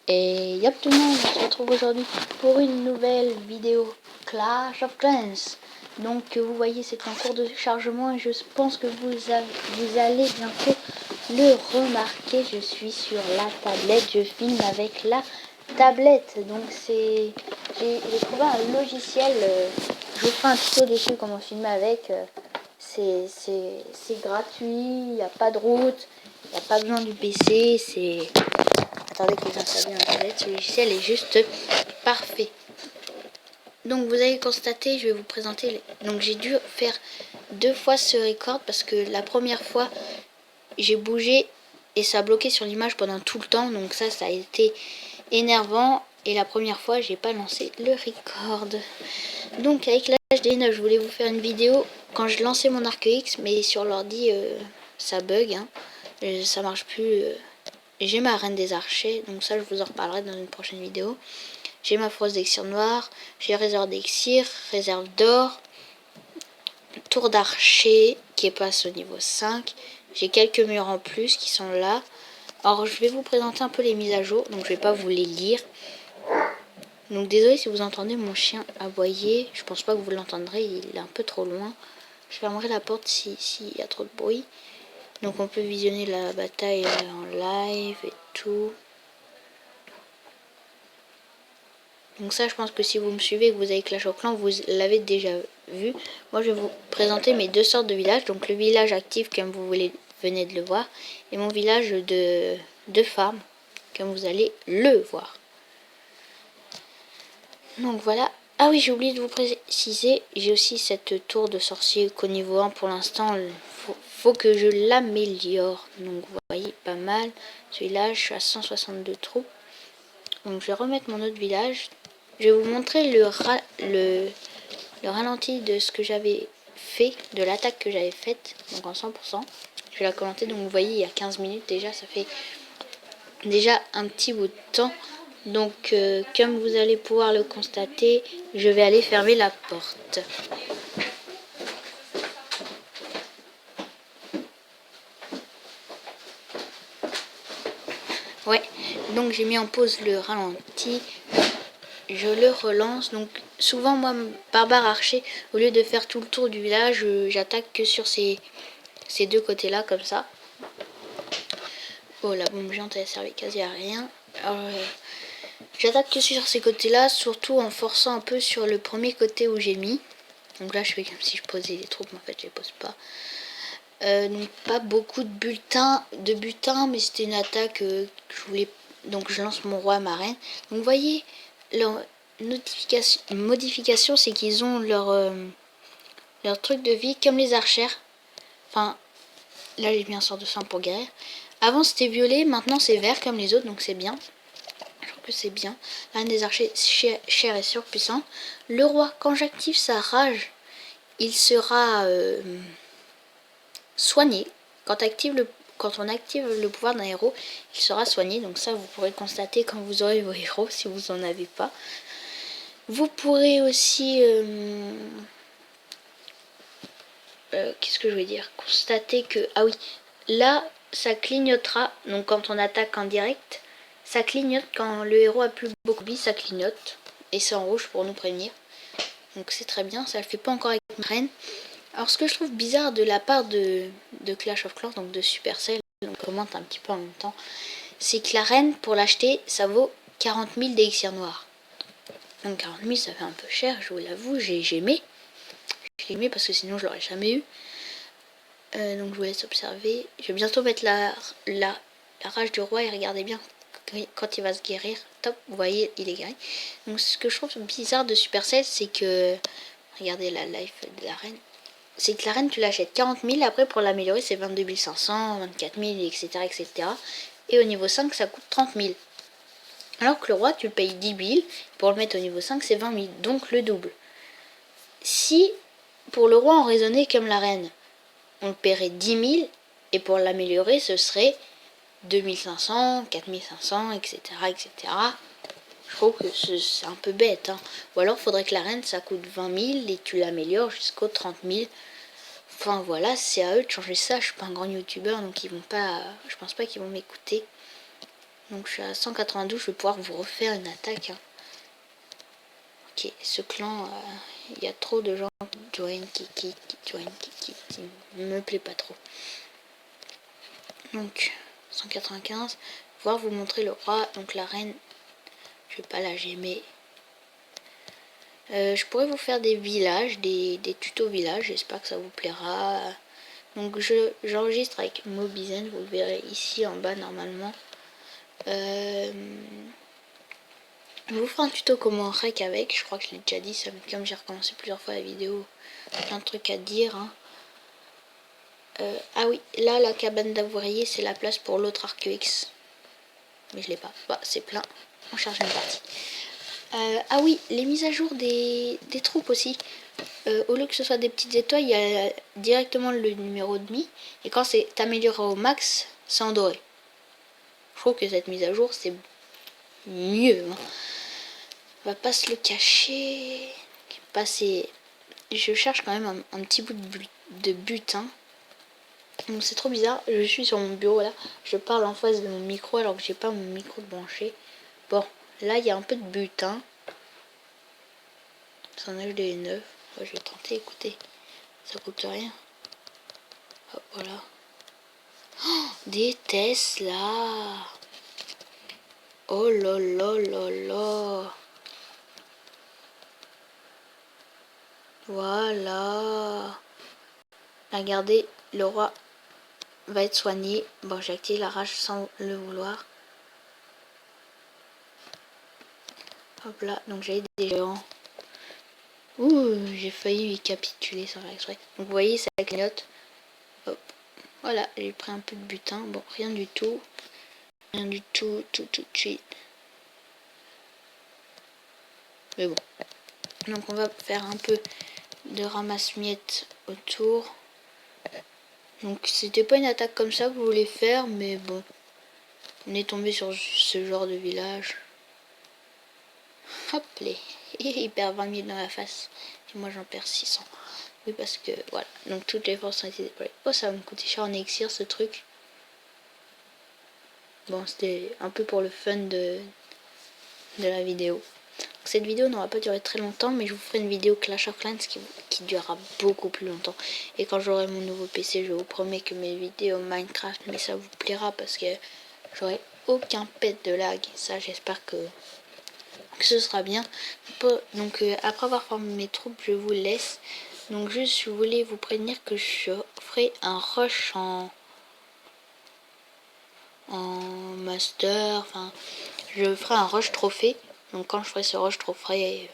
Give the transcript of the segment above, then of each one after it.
Et yop tout le monde, on se retrouve aujourd'hui pour une nouvelle vidéo Clash of Clans. Donc vous voyez c'est en cours de chargement et je pense que vous allez bientôt le remarquer. Je suis sur la tablette, je filme avec la tablette. Donc j'ai trouvé un logiciel, je vous ferai un tuto dessus comment filmer avec. C'est gratuit, il n'y a pas de route, il n'y a pas besoin du PC, c'est... Attendez que j'installe Internet, ce logiciel est juste parfait. Donc vous avez constaté, je vais vous présenter... Donc j'ai dû faire 2 fois ce record parce que la première fois, j'ai bougé et ça a bloqué sur l'image pendant tout le temps. Donc ça a été énervant. Et la première fois, j'ai pas lancé le record. Donc avec l'HD9, je voulais vous faire une vidéo quand je lançais mon Arc X, mais sur l'ordi, ça bug. Hein. Ça marche plus... J'ai ma reine des archers, donc ça je vous en reparlerai dans une prochaine vidéo. J'ai ma fausse d'exir noir, j'ai réserve d'exir, réserve d'or, tour d'archer qui passe au niveau 5. J'ai quelques murs en plus qui sont là. Alors je vais vous présenter un peu les mises à jour, donc je vais pas vous les lire. Donc désolé si vous entendez mon chien aboyer, je pense pas que vous l'entendrez, il est un peu trop loin. Je fermerai la porte s'il y a trop de bruit. Donc on peut visionner la bataille en live et tout. Donc ça je pense que si vous me suivez et que vous avez Clash of Clans, vous l'avez déjà vu. Moi je vais vous présenter mes 2 sortes de villages. Donc le village actif comme vous venez de le voir. Et mon village de farm comme vous allez le voir. Donc voilà. Ah oui, j'ai oublié de vous préciser, j'ai aussi cette tour de sorcier qu'au niveau 1 pour l'instant, faut que je l'améliore. Donc vous voyez, pas mal. Celui-là, je suis à 162 troupes. Donc je vais remettre mon autre village. Je vais vous montrer le ralenti de ce que j'avais fait, de l'attaque que j'avais faite, donc en 100%. Je vais la commenter, donc vous voyez, il y a 15 minutes déjà, ça fait déjà un petit bout de temps. Donc comme vous allez pouvoir le constater, je vais aller fermer la porte. Ouais, donc j'ai mis en pause le ralenti. Je le relance. Donc souvent moi, barbare archer, au lieu de faire tout le tour du village, j'attaque que sur ces 2 côtés là comme ça. Oh, la bombe géante elle servait quasi à rien. Alors j'attaque que sur ces côtés là, surtout en forçant un peu sur le premier côté où j'ai mis. Donc là je fais comme si je posais des troupes, mais en fait je les pose pas. Donc pas beaucoup de butin, mais c'était une attaque que je voulais. Donc je lance mon roi, ma reine. Donc vous voyez, leur modification, c'est qu'ils ont leur truc de vie comme les archères. Enfin, là j'ai mis un sort de sang pour guérir. Avant c'était violet, maintenant c'est vert comme les autres, donc c'est bien. Je trouve que c'est bien. La reine des archers, cher et surpuissant. Le roi, quand j'active sa rage, il sera soigné. Quand on active le pouvoir d'un héros, il sera soigné. Donc ça, vous pourrez constater quand vous aurez vos héros, si vous n'en avez pas. Vous pourrez aussi... qu'est-ce que je veux dire? Constater que... Ah oui, là, ça clignotera. Donc quand on attaque en direct, ça clignote. Quand le héros a plus beaucoup de vie, ça clignote. Et c'est en rouge pour nous prévenir. Donc c'est très bien. Ça le fait pas encore avec ma reine. Alors ce que je trouve bizarre de la part de Clash of Clans, donc de Supercell, on commente un petit peu en même temps, c'est que la reine, pour l'acheter, ça vaut 40 000 d'élixir noir. Donc 40 000, ça fait un peu cher, je vous l'avoue, j'ai aimé. J'ai aimé parce que sinon je l'aurais jamais eu. Donc je vous laisse observer. Je vais bientôt mettre la rage du roi et regardez bien quand il va se guérir. Top, vous voyez, il est guéri. Donc ce que je trouve bizarre de Supercell, c'est que... Regardez la life de la reine. C'est que la reine, tu l'achètes 40 000, après pour l'améliorer, c'est 22 500, 24 000, etc., etc. Et au niveau 5, ça coûte 30 000. Alors que le roi, tu le payes 10 000, pour le mettre au niveau 5, c'est 20 000, donc le double. Si, pour le roi, on raisonnait comme la reine, on le paierait 10 000, et pour l'améliorer, ce serait 2 500, 4 500, etc., etc. Je trouve que c'est un peu bête. Hein. Ou alors, il faudrait que la reine, ça coûte 20 000, et tu l'améliores jusqu'aux 30 000. Enfin voilà, c'est à eux de changer ça. Je suis pas un grand youtubeur, donc ils vont pas. Je pense pas qu'ils vont m'écouter. Donc je suis à 192, je vais pouvoir vous refaire une attaque. Hein. Ok, ce clan, il y a trop de gens qui joignent, qui me plaît pas trop. Donc 195, pouvoir vous montrer le roi, donc la reine, je vais pas la gémer. Je pourrais vous faire des villages, des tutos villages, j'espère que ça vous plaira. Donc j'enregistre avec Mobizen, vous le verrez ici en bas normalement. Je vous ferai un tuto comment rec avec, je crois que je l'ai déjà dit, comme j'ai recommencé plusieurs fois la vidéo, plein de trucs à dire. Hein. Ah oui, là la cabane d'avoirier c'est la place pour l'autre Arc-X. Mais je l'ai pas, bah, c'est plein, on charge une partie. Ah oui, les mises à jour des troupes aussi. Au lieu que ce soit des petites étoiles, il y a directement le numéro demi. Et quand c'est amélioré au max, c'est en doré. Je trouve que cette mise à jour c'est mieux. Hein. On va pas se le cacher. Passer. Je cherche quand même un petit bout de butin. Donc c'est trop bizarre. Je suis sur mon bureau là. Je parle en face de mon micro alors que j'ai pas mon micro branché. Bon, là il y a un peu de butin. C'est un HD9. Ouais, je vais tenter, écoutez. Ça coûte rien. Hop, voilà. Oh, des Tesla. Oh là là là là. Voilà. Regardez, le roi va être soigné. Bon, j'ai activé la rage sans le vouloir. Hop là, donc j'ai des géants. Ouh, j'ai failli y capituler sans faire exprès. Donc vous voyez, ça clignote. Hop. Voilà, j'ai pris un peu de butin. Bon, rien du tout. Rien du tout, tout de suite. Mais bon. Donc on va faire un peu de ramasse-miettes autour. Donc c'était pas une attaque comme ça que vous voulez faire, mais bon. On est tombé sur ce genre de village. Hop les. Il perd 20 000 dans la face. Et moi j'en perds 600. Oui parce que voilà. Donc toutes les forces ont été déployées. Oh ça va me coûter cher en élixir ce truc. Bon c'était un peu pour le fun de la vidéo. Donc, cette vidéo n'aura pas duré très longtemps, mais je vous ferai une vidéo Clash of Clans qui durera beaucoup plus longtemps. Et quand j'aurai mon nouveau PC, je vous promets que mes vidéos Minecraft, mais ça vous plaira parce que j'aurai aucun pet de lag. Ça j'espère que ce sera bien. Donc après avoir formé mes troupes, je vous laisse. Donc juste je voulais vous prévenir que je ferai un rush en master. Enfin, je ferai un rush trophée. Donc quand je ferai ce rush trophée,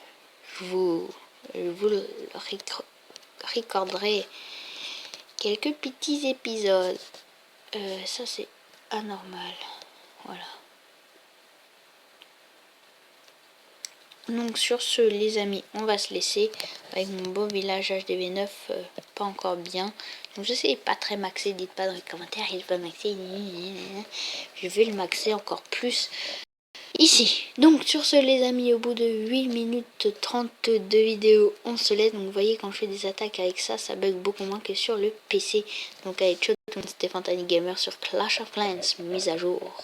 je vous le recorderai quelques petits épisodes. Ça c'est anormal. Voilà. Donc sur ce les amis, on va se laisser avec mon beau village HDV9 pas encore bien. Donc je sais pas très maxé, dites pas dans les commentaires, il est pas maxé. Je vais le maxer encore plus ici. Donc sur ce les amis, au bout de 8 minutes 30 de vidéo, on se laisse. Donc vous voyez quand je fais des attaques avec ça, ça bug beaucoup moins que sur le PC. Donc avec Choton, c'était Fantasy Gamer sur Clash of Clans, mise à jour.